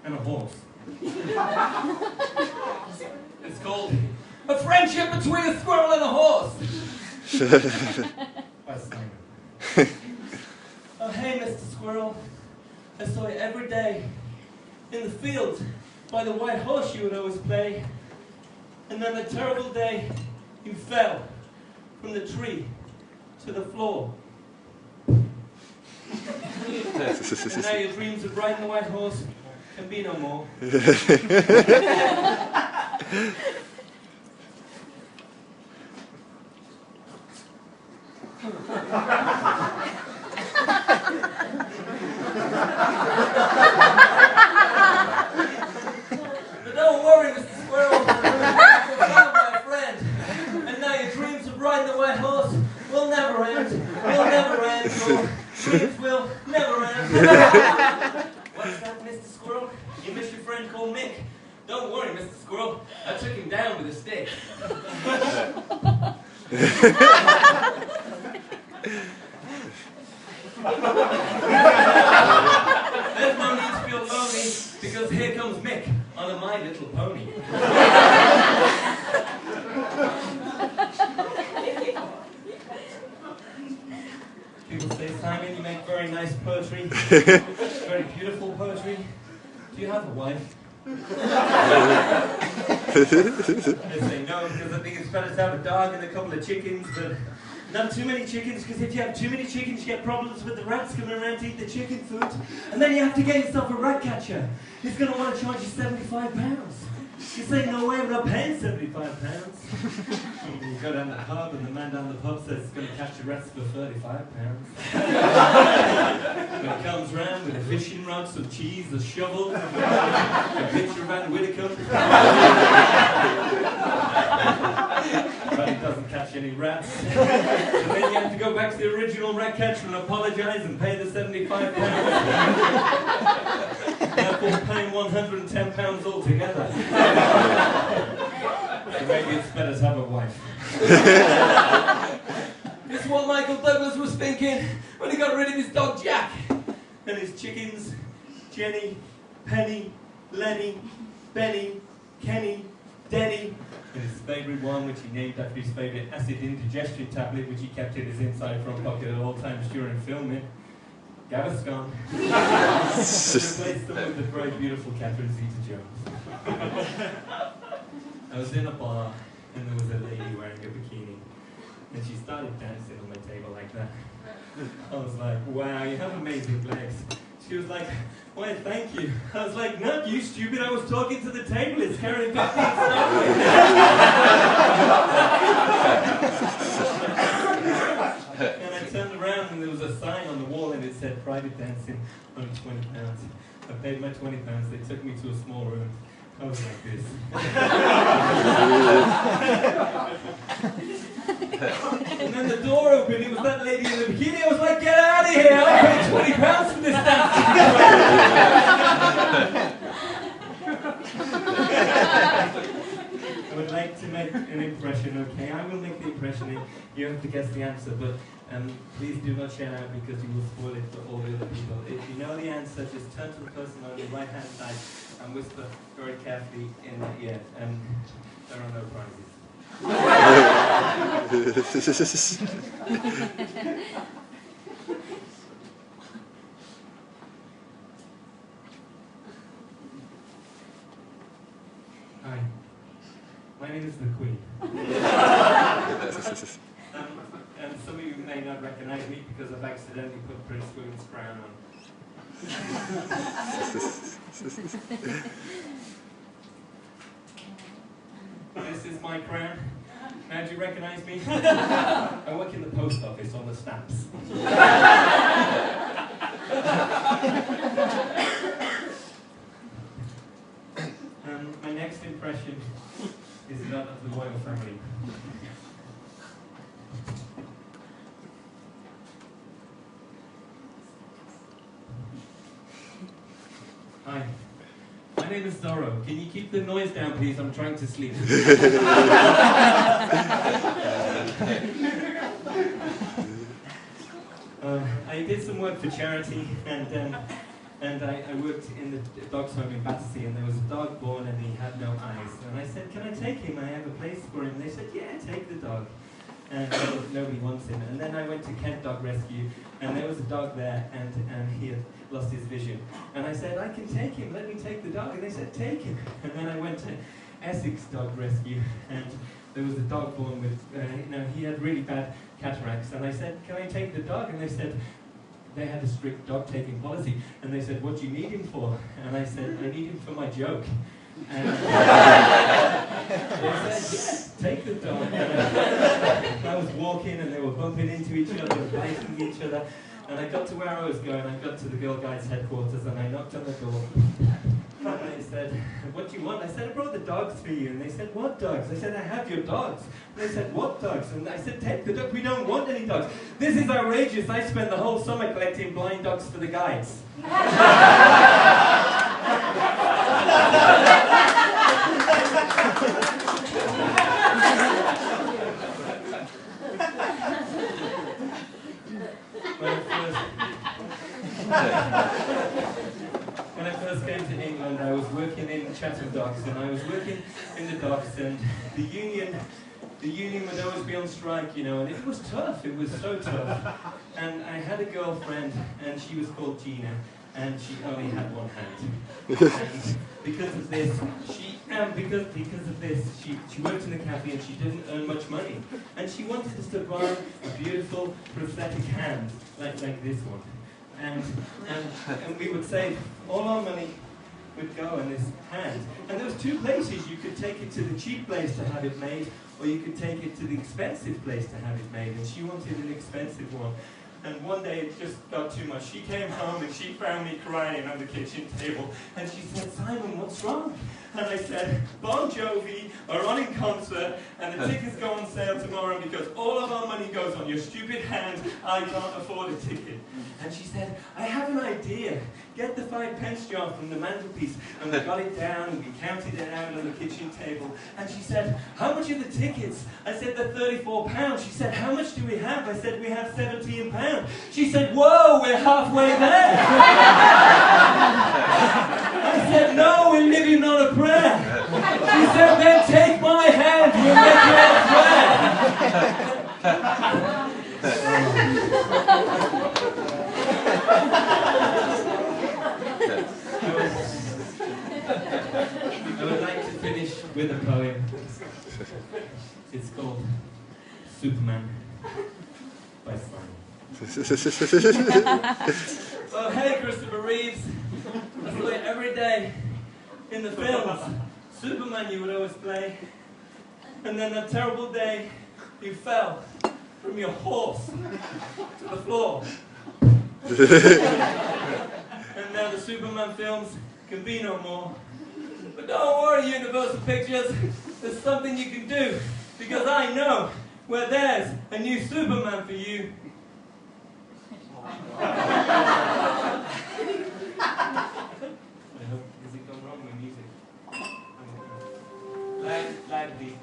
and a horse. It's called A Friendship Between a Squirrel and a Horse. By Salmon. Oh, hey, Mr. Squirrel. I saw you every day in the field by the white horse you would always play. And then a terrible day, you fell from the tree to the floor. And now your dreams of riding the white horse can be no more. But don't worry, Mr. Squirrel. You're my friend. And now your dreams of riding the white horse will never end. Will never end. Your dreams will never end. What's that, Mr. Squirrel? You miss your friend called Mick? Don't worry, Mr. Squirrel. I took him down with a stick. There's no need to feel lonely, because here comes Mick on a My Little Pony. People say, Simon, you make very nice poetry, very beautiful poetry. Do you have a wife? I say no, because I think it's better to have a dog and a couple of chickens, but not too many chickens, because if you have too many chickens, you get problems with the rats coming around to eat the chicken food. And then you have to get yourself a rat catcher. He's going to want to charge you £75. You say, no way, I'm not paying £75. You go down the pub, and the man down the pub says he's going to catch your rats for £35. When it comes round with a fishing rod, some cheese, a shovel, a picture of Van Whittaker. But he doesn't catch any rats. And then you have to go back to the original rat catcher and apologise and pay the £75. Therefore paying £110 altogether. So maybe it's better to have a wife. This is what Michael Douglas was thinking when he got rid of his dog Jack. And his chickens, Jenny, Penny, Lenny, Benny, Kenny, Denny, and his favourite one, which he named after his favourite acid indigestion tablet, which he kept in his inside front pocket at all times during filming, Gaviscon. Replaced them with the very beautiful Catherine Zeta-Jones. I was in a bar, and there was a lady wearing a bikini, and she started dancing on my table like that. I was like, wow, you have amazing legs. She was like, why, thank you. I was like, not you, stupid. I was talking to the table. It's carrying 15 stuff. And I turned around, and there was a sign on the wall, and it said, private dancing, only £20. I paid my £20. They took me to a small room. I was like this. And then the door opened, it was that lady in the bikini. I was like, get out of here, I paid £20 for this dance. I would like to make an impression, okay? I will make the impression, you have to guess the answer, but please do not shout out because you will spoil it for all the other people. If you know the answer, just turn to the person on your right hand side and whisper very carefully in their ear, and there are no prizes. Hi, my name is the Queen. And some of you may not recognize me because I've accidentally put Prince William's crown on. This is my crown. Now, do you recognize me? I work in the post office on the stamps. My next impression is that of the royal family. Hi. My name is Zorro. Can you keep the noise down, please? I'm trying to sleep. I did some work for charity, and And I worked in the dog's home in Battersea, and there was a dog born and he had no eyes. And I said, can I take him? I have a place for him. And they said, yeah, take the dog. And nobody wants him. And then I went to Kent Dog Rescue, and there was a dog there, and he had lost his vision. And I said, I can take him, let me take the dog. And they said, take him. And then I went to Essex Dog Rescue, and there was a dog born with, he had really bad cataracts. And I said, can I take the dog? And they said, they had a strict dog-taking policy. And they said, what do you need him for? And I said, I need him for my joke. And they said, yes, take the dog. And I was walking and they were bumping into each other, biting each other. And I got to where I was going. I got to the Girl Guides headquarters and I knocked on the door. And they said, what do you want? I said, I brought the dogs for you. And they said, what dogs? I said, I have your dogs. And they said, what dogs? And I said, take the dog. We don't want any dogs. This is outrageous. I spent the whole summer collecting blind dogs for the guides. When I first came to England, I was working in Chatham Docks, and I was working in the docks, and the union would always be on strike, and it was tough. It was so tough. And I had a girlfriend, and she was called Gina, and she only had one hand. And because of this, she worked in the cafe, and she didn't earn much money, and she wanted us to borrow a beautiful prosthetic hand like this one. And we would save all our money would go in this hand. And there was two places. You could take it to the cheap place to have it made, or you could take it to the expensive place to have it made. And she wanted an expensive one. And one day it just got too much. She came home and she found me crying on the kitchen table. And she said, Simon, what's wrong? And I said, Bon Jovi are on in concert and the tickets go on sale tomorrow because all of our money goes on your stupid hand. I can't afford a ticket. And she said, I have an idea. Get the 5-pence jar from the mantelpiece. And we got it down and we counted it out on the kitchen table. And she said, how much are the tickets? I said, they're £34. She said, how much do we have? I said, we have £17. She said, whoa, we're halfway there. I said, no, we're living on a prayer. She said, then take my hand, we'll make you a I would like to finish with a poem. It's called Superman by Salmon. Oh, hey, Christopher Reeves. I saw you every day in the films. Superman you would always play. And then that terrible day, you fell from your horse to the floor. And now the Superman films can be no more. But don't worry, Universal Pictures. There's something you can do. Because I know where there's a new Superman for you. I hope, has it gone wrong with music? Lively.